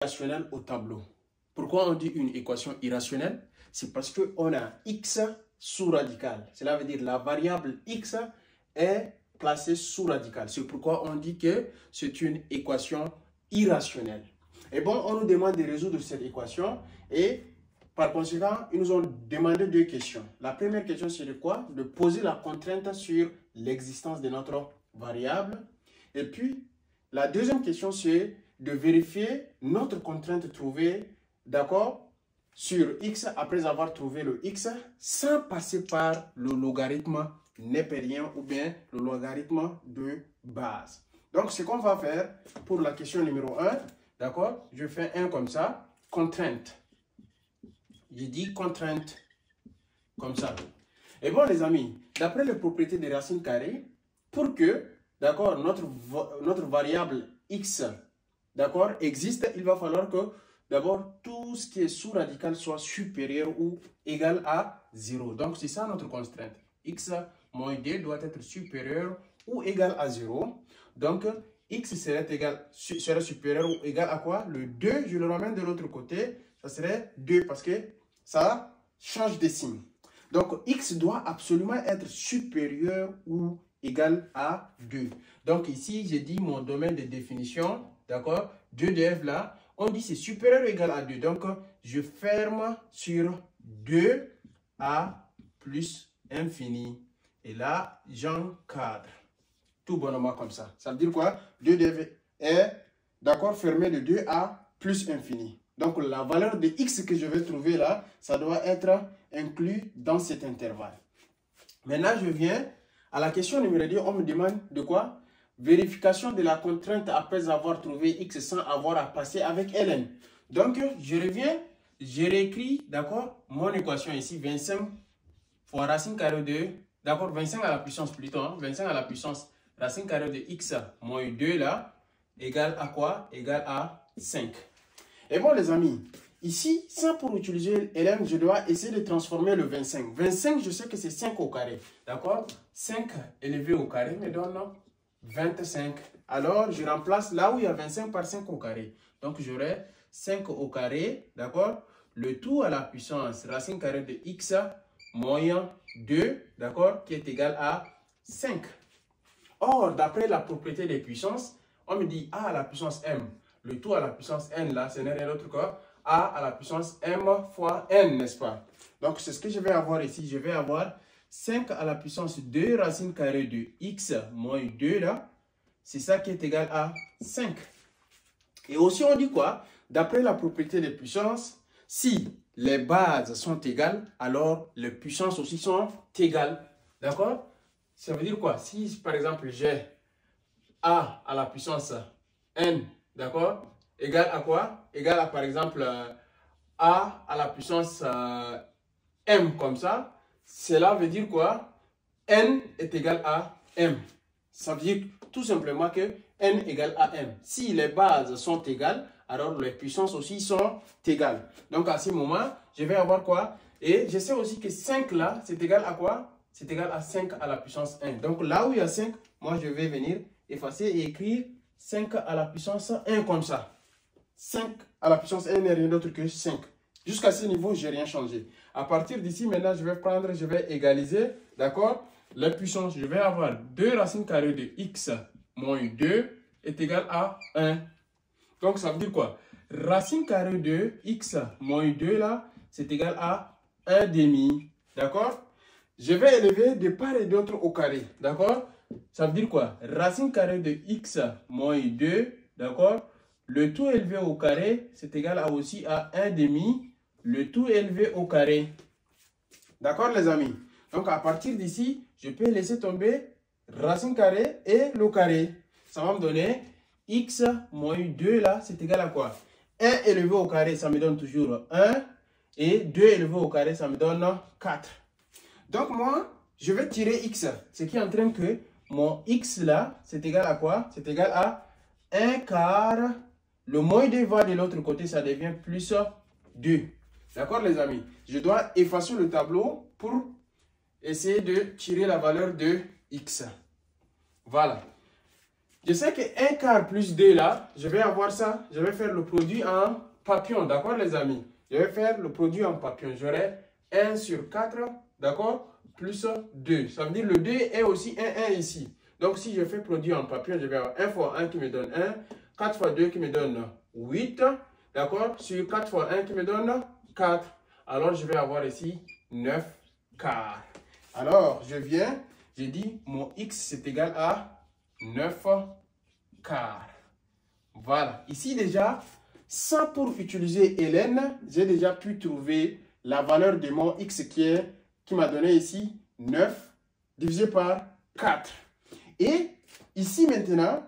irrationnelle au tableau. Pourquoi on dit une équation irrationnelle? C'est parce qu'on a x sous radical. Cela veut dire la variable x est placée sous radical. C'est pourquoi on dit que c'est une équation irrationnelle. Et bon, on nous demande de résoudre cette équation et par conséquent, ils nous ont demandé deux questions. La première question, c'est de quoi? De poser la contrainte sur l'existence de notre variable. Et puis, la deuxième question, c'est de vérifier notre contrainte trouvée, d'accord, sur x après avoir trouvé le x sans passer par le logarithme népérien ou bien le logarithme de base. Donc, ce qu'on va faire pour la question numéro 1, d'accord, je fais 1 comme ça, contrainte. Je dis contrainte comme ça. Et bon, les amis, d'après les propriétés des racines carrées, pour que, d'accord, notre variable x, d'accord, existe, il va falloir que, d'abord, tout ce qui est sous radical soit supérieur ou égal à 0. Donc, c'est ça notre contrainte. X moins 2 doit être supérieur ou égal à 0. Donc, x serait supérieur ou égal à quoi? Le 2, je le ramène de l'autre côté, ça serait 2 parce que ça change de signe. Donc, x doit absolument être supérieur ou égal à 2. Donc, ici, j'ai dit mon domaine de définition, d'accord, 2 de f là, on dit c'est supérieur ou égal à 2. Donc, je ferme sur 2 à plus infini. Et là, j'encadre. Tout bonnement comme ça. Ça veut dire quoi? 2 de f est, d'accord, fermé de 2 à plus infini. Donc, la valeur de x que je vais trouver là, ça doit être inclus dans cet intervalle. Maintenant, je viens à la question numéro 2. On me demande de quoi? Vérification de la contrainte après avoir trouvé x sans avoir à passer avec ln. Donc, je reviens, je réécris, d'accord, mon équation ici, 25 fois racine carrée de, d'accord, 25 à la puissance plutôt, hein, 25 à la puissance racine carrée de x moins 2 là, égale à quoi? Égale à 5. Et bon, les amis, ici, sans pour utiliser ln, je dois essayer de transformer le 25. 25, je sais que c'est 5 au carré. D'accord? 5 élevé au carré me donne 25. Alors, je remplace là où il y a 25 par 5 au carré. Donc, j'aurai 5 au carré. D'accord? Le tout à la puissance racine carrée de x moins 2. D'accord? Qui est égal à 5. Or, d'après la propriété des puissances, on me dit a à la puissance m. Le tout à la puissance n, là, ce n'est rien d'autre que a à la puissance m fois n, n'est-ce pas? Donc, c'est ce que je vais avoir ici. Je vais avoir 5 à la puissance 2 racine carrée de x moins 2, là. C'est ça qui est égal à 5. Et aussi, on dit quoi? D'après la propriété des puissances, si les bases sont égales, alors les puissances aussi sont égales. D'accord? Ça veut dire quoi? Si, par exemple, j'ai a à la puissance n, d'accord, égal à quoi? Égal à, par exemple, a à la puissance m, comme ça. Cela veut dire quoi? N est égal à m. Ça veut dire tout simplement que n égale à m. Si les bases sont égales, alors les puissances aussi sont égales. Donc, à ce moment, je vais avoir quoi? Et je sais aussi que 5 là, c'est égal à quoi? C'est égal à 5 à la puissance 1. Donc, là où il y a 5, moi, je vais venir effacer et écrire 5 à la puissance 1 comme ça. 5 à la puissance 1 n'est rien d'autre que 5. Jusqu'à ce niveau, je n'ai rien changé. À partir d'ici, maintenant, je vais égaliser, d'accord, la puissance. Je vais avoir 2 racines carrées de x moins 2 est égal à 1. Donc, ça veut dire quoi? Racine carrée de x moins 2, là, c'est égal à 1 demi. D'accord? Je vais élever de part et d'autre au carré. D'accord? Ça veut dire quoi? Racine carrée de x moins 2, d'accord? Le tout élevé au carré, c'est égal à aussi à 1 demi. Le tout élevé au carré. D'accord, les amis? Donc, à partir d'ici, je peux laisser tomber racine carrée et le carré. Ça va me donner x moins 2, là, c'est égal à quoi? 1 élevé au carré, ça me donne toujours 1. Et 2 élevé au carré, ça me donne 4. Donc, moi, je vais tirer x. Ce qui entraîne que mon x là, c'est égal à quoi? C'est égal à 1 quart. Le moins 2 va de l'autre côté, ça devient plus 2. D'accord, les amis? Je dois effacer le tableau pour essayer de tirer la valeur de x. Voilà. Je sais que 1 quart plus 2 là, je vais avoir ça. Je vais faire le produit en papillon, d'accord les amis? Je vais faire le produit en papillon. J'aurai 1 sur 4, d'accord? Plus 2. Ça veut dire le 2 est aussi 1 ici. Donc si je fais produit en papillon, je vais avoir 1 fois 1 qui me donne 1. 4 fois 2 qui me donne 8. D'accord? Sur 4 fois 1 qui me donne 4. Alors je vais avoir ici 9 quarts. Alors je viens, je dis mon x c'est égal à 9 quarts. Voilà. Ici déjà, sans pour utiliser Hélène, j'ai déjà pu trouver la valeur de mon x qui m'a donné ici 9 divisé par 4. Et ici maintenant,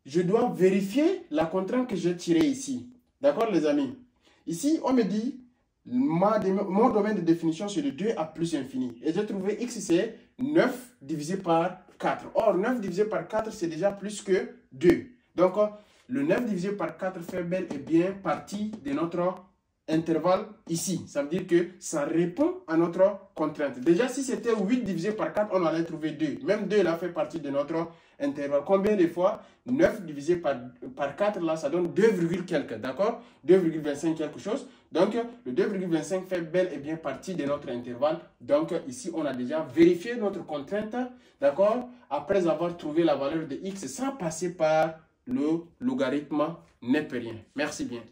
je dois vérifier la contrainte que j'ai tirée ici. D'accord les amis? Ici, on me dit, mon domaine de définition c'est de 2 à plus infini. Et j'ai trouvé x c'est 9 divisé par 4. Or, 9 divisé par 4 c'est déjà plus que 2. Donc, le 9 divisé par 4 fait bel et bien partie de notre intervalle ici. Ça veut dire que ça répond à notre contrainte. Déjà, si c'était 8 divisé par 4, on allait trouver 2. Même 2 là fait partie de notre intervalle. Combien de fois? 9 divisé par 4 là, ça donne 2, quelque. D'accord? 2,25 quelque chose. Donc, le 2,25 fait bel et bien partie de notre intervalle. Donc, ici, on a déjà vérifié notre contrainte. D'accord? Après avoir trouvé la valeur de x sans passer par le logarithme népérien. Merci bien.